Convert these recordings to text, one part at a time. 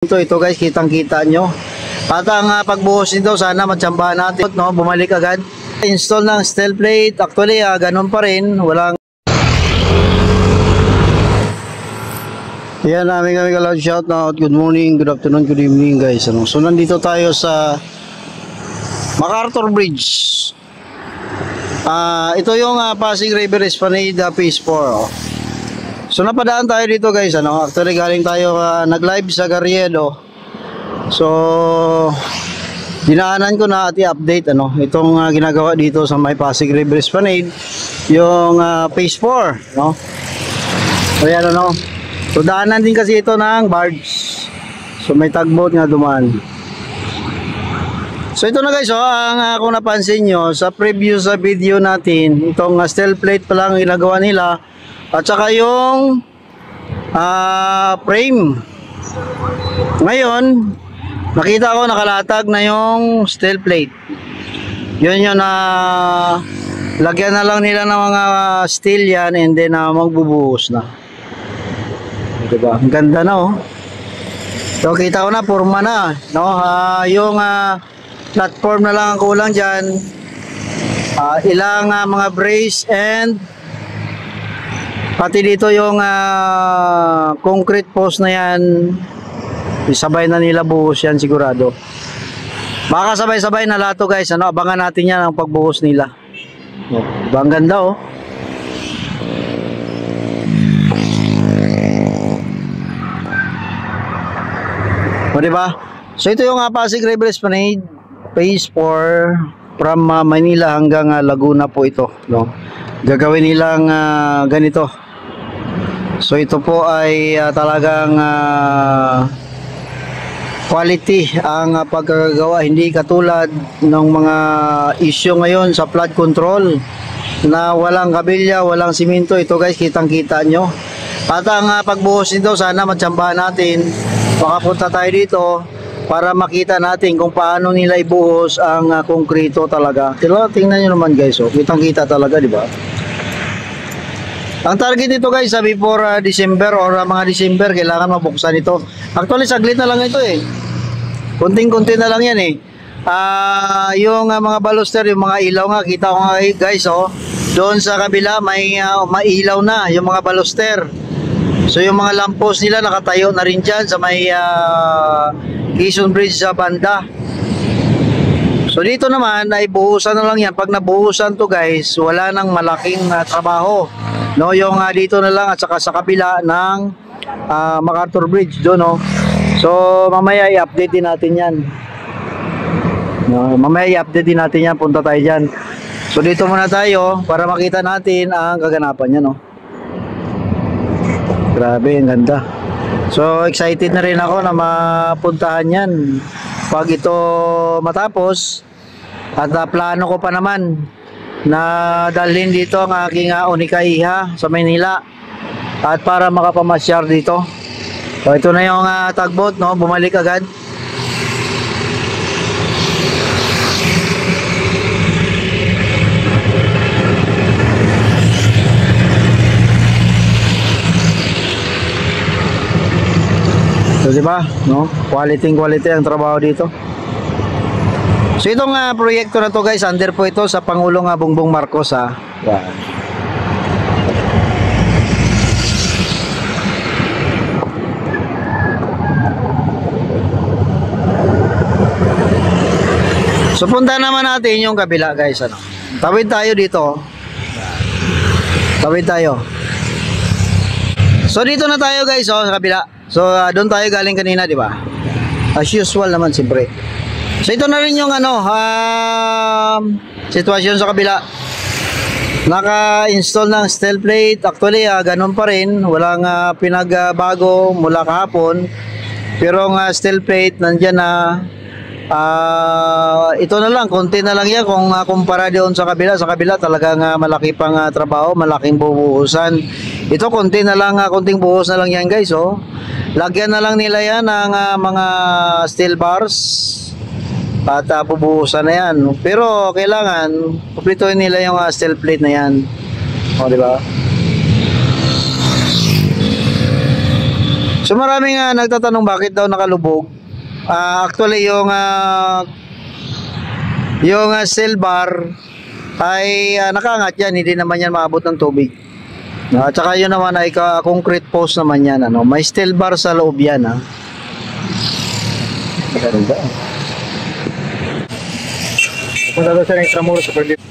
Ito guys, kitang-kita nyo. At ang pagbuhos nito, sana matsambahan natin, no? Bumalik agad. Install ng steel plate. Actually, ganun pa rin. Walang... Yan, namin kami ka-loud shout out. Good morning, good afternoon, good evening guys. So, nandito tayo sa MacArthur Bridge. Ito yung Pasig River Esplanade Phase 4. So napadaan tayo dito guys, actually galing tayo nag-live sa Garriedo. So dinaanan ko na at i-update itong ginagawa dito sa may Pasig River Esplanade, yung Phase 4, no? So yan So daanan din kasi ito ng barge. So may tugboat nga dumaan. So ito na guys, ang kung napansin nyo sa previous video natin, itong steel plate pa lang ginagawa nila. At saka yung frame. Ngayon, nakita ko nakalatag na yung steel plate. Yun yung lagyan na lang nila ng mga steel yan and then magbubuhos na. Diba? Ang ganda na So kita ko na, forma na. No? Yung platform na lang ang kulang dyan. Ilang mga brace and pati dito yung concrete post na yan, isabay na nila buhos yan sigurado. Baka sabay-sabay na lahat to guys. Abangan natin yan ang pagbuhos nila. Ang ganda diba? So ito yung Pasig River Esplanade Phase 4 from Manila hanggang Laguna po ito, no? Gagawin nilang ganito. So ito po ay talagang quality ang pagkakagawa, hindi katulad ng mga issue ngayon sa flood control na walang kabilya, walang simento. Ito guys, kitang-kita nyo. At ang pagbuhos nito, sana matsambahan natin. Makapunta tayo dito para makita natin kung paano nila ibuhos ang konkrito talaga. Tingnan nyo naman guys, kitang-kita talaga, di ba? Ang target nito guys, before December or mga December, kailangan mabuksan ito. Actually, saglit na lang ito Kunting-kunti na lang yan yung mga baluster, yung mga ilaw nga, kita ko nga guys, doon sa kabila, may mailaw na yung mga baluster. So yung mga lampos nila nakatayo na rin dyan sa may Quezon Bridge sa banda. So dito naman ay buhusan na lang yan. Pag nabuhusan to guys, wala nang malaking trabaho. No, yung dito na lang at saka sa kabila ng MacArthur Bridge doon, So mamaya i-update din natin 'yan. No, mamaya i-update din natin 'yan, punta tayo diyan. So dito muna tayo para makita natin ang kaganapan niya, Grabe, ang ganda. So excited na rin ako na mapuntahan 'yan pag ito matapos. At plano ko pa naman na dalhin dito ang aking unikaiha sa Maynila at para makapamasyar dito. So ito na yung tugboat, bumalik agad. So diba, quality ang trabaho dito. So itong proyekto na to guys, under po ito sa Pangulong Bongbong Marcos Yan. So punta naman natin yung kabila guys, Tawid tayo dito. Tawid tayo. So dito na tayo guys, sa kabila. So doon tayo galing kanina, di ba? As usual naman siyempre. So ito na rin yung sitwasyon sa kabila. Naka-install ng steel plate. Actually, ganun pa rin. Walang pinagbago mula kahapon. Pero ang steel plate nandyan na. Ito na lang, konti na lang yan kung kumpara doon sa kabila. Sa kabila talagang malaki pang trabaho, malaking bubuhusan. Ito konti na lang, konting buhos na lang yan guys. Lagyan na lang nila yan ng mga steel bars at bubuhusan na yan. Pero kailangan kumpletuhin nila yung steel plate na yan. Di ba? So maraming nagtatanong bakit daw nakalubog. Actually yung steel bar ay nakaangat yan, hindi naman yan maabot ng tubig. At saka yun naman ay concrete post naman yan, ano. May steel bar sa loob yan, ha. Punta daw siya ng Extramuros sa Berlin.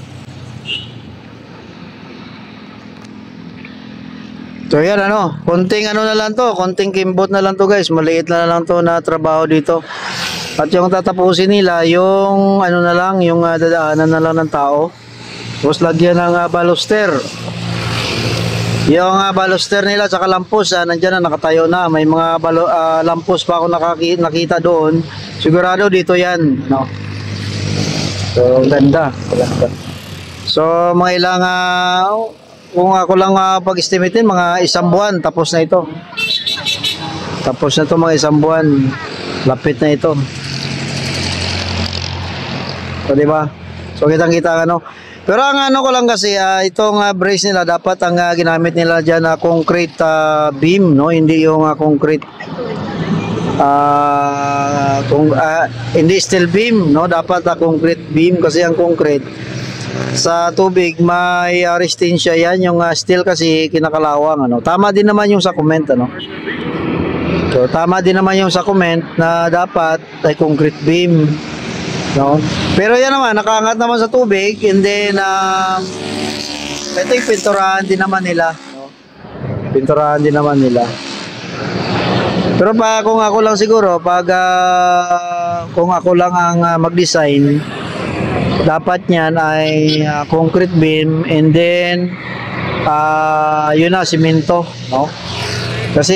So yan, ano, konting ano na lang to, konting kimbot na lang to, guys. Maliit na lang to na trabaho dito. At yung tatapusin nila, yung ano na lang, yung dadaanan na lang ng tao. Tapos lagyan ng baluster. Yung baluster nila sa lampos, nandiyan na, nakatayo na. May mga lampos pa ako nakita doon. Sigurado dito yan, no? So, ganda. So, mga ilang, kung ako lang pag-estimatein, mga 1 buwan, tapos na ito. Tapos na ito mga 1 buwan. Lapit na ito. So, diba? So, kitang-kita, ano. Pero ang ano ko lang kasi, itong brace nila, dapat ang ginamit nila dyan na concrete beam, no? Hindi yung concrete, hindi steel beam, no? Dapat concrete beam kasi ang concrete, sa tubig, may resistensya yan. Yung steel kasi kinakalawang, ano. Tama din naman yung sa comment, ano. So, tama din naman yung sa comment na dapat ay concrete beam, no? Pero yan naman, nakaangat naman sa tubig, and then ito yung pinturahan din naman nila, no? Pinturahan din naman nila. Pero kung ako lang siguro, kung ako lang ang mag-design, dapat niyan ay concrete beam, and then yun na, simento, no? Kasi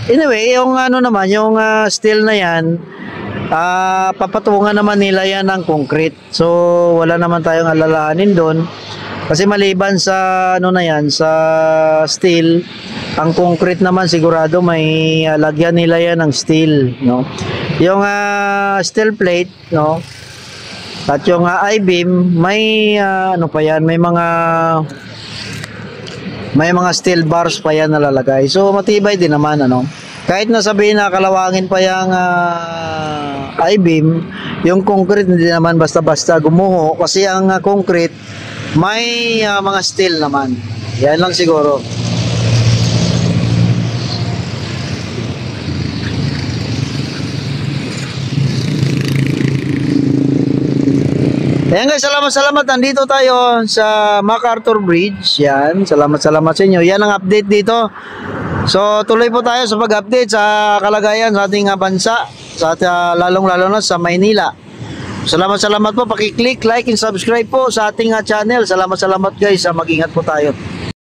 anyway, yung ano naman, yung steel na yan, papatungan naman nila yan ng concrete. So wala naman tayong alalahanin doon. Kasi maliban sa ano na yan, sa steel, ang concrete naman sigurado may lagyan nila yan ng steel, no? Yung steel plate, no? At yung I-beam, may ano pa yan, may mga steel bars pa yan nalalagay. So matibay din naman, ano? Kahit na sabihin na kalawangin pa yung I-beam, yung concrete hindi naman basta-basta gumuho, kasi ang concrete may mga steel naman. Yan lang siguro. Ayan guys, salamat. Nandito tayo sa MacArthur Bridge. Yan, salamat sa inyo. Yan ang update dito. So, tuloy po tayo sa pag-update sa kalagayan sa ating bansa, sa lalong-lalo na sa Maynila. Salamat po. Paki-click, like, and subscribe po sa ating channel. Salamat guys. Mag-ingat po tayo.